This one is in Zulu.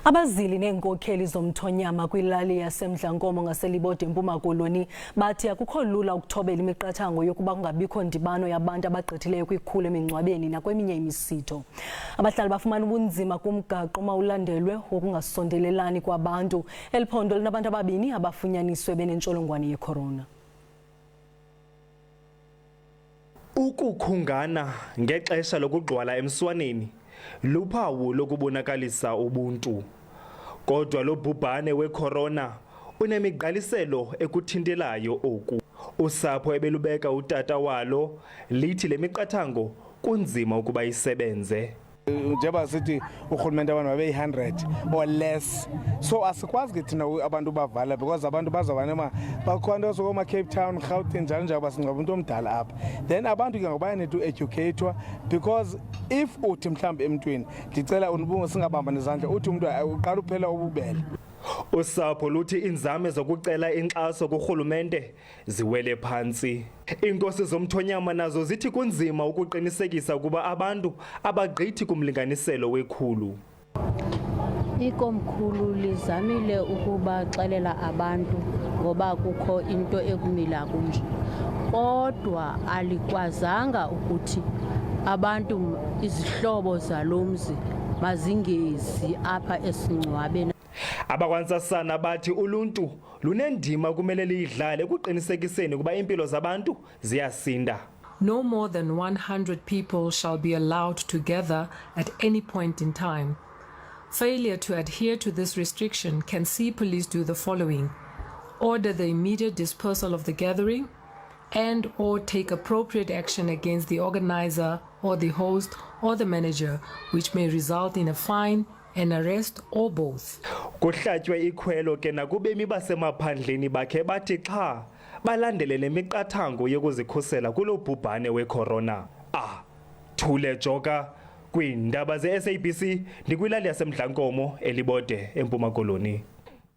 Abazili neenkokheli zomthonyama kwilali yaseMdlankomo ngaseLibode eMpuma Koloni bathi akukho lula ukuthobela imiqathango yokuba kungabikho ndibano yabantu abagqithileyo kwikhulu emingcwabeni nakweminye imisitho. Abahlali bafumana ubunzima kumgaqo mawulandelwe wokungasondelelani kwabantu. Eliphondo linabantu ababini abafunyaniswe benentsholongwane yecorona. Ukukhungana ngexesha lokugqwala emswaneni luphawu lokubonakalisa ubuntu. Kodwa lo bhubhane wecorona unemigqaliselo ekuthintelayo oku. Usapho ebelubeka utata walo lithi le miqathango kunzima ukuba isebenze. Njengoba sithi urhulumente abantu babe 100 or less, so asikwazi ke thina abantu bavala because abantu bazabana bakhona sokoma Cape Town, Gauteng njalo njalo basingcwaba umuntu omdala apha. Then abantu ke ngoba need to educate because if uthi mhlawumbe emntwini ndicela unibunge singabamba nezandla uthi umuntu uqala uphela ububele. Usapho luthi inzame zokucela inkxaso kurhulumente ziwele phansi. Inkosi zomthonyama nazo zithi kunzima ukuqinisekisa ukuba abantu abagqithi kumlinganiselo wekhulu. Ikomkhulu lizamile ukubaxelela abantu ngoba kukho into ekumila kunje. Kodwa alikwazanga ukuthi abantu izihlobo zalomzi mazingezi apha esingcwabeni. Abakwantsasana bathi uluntu lunendima kumele liyidlale ekuqinisekiseni ukuba impilo zabantu ziyasinda. No more than 100 people shall be allowed to gather at any point in time. Failure to adhere to this restriction can see police do the following: order the immediate dispersal of the gathering and or take appropriate action against the organizer or the host or the manager, which may result in a fine, an arrest or both. Kuhlatywe ikhwelo ke nakubemi basemaphandleni bakhe bathi xa balandele le miqathango yokuzikhusela kulo bhubhane wecorona. Thule Joka kwiindaba ze SABC ndikwilali yaseMdlankomo eLibode eMpuma Koloni.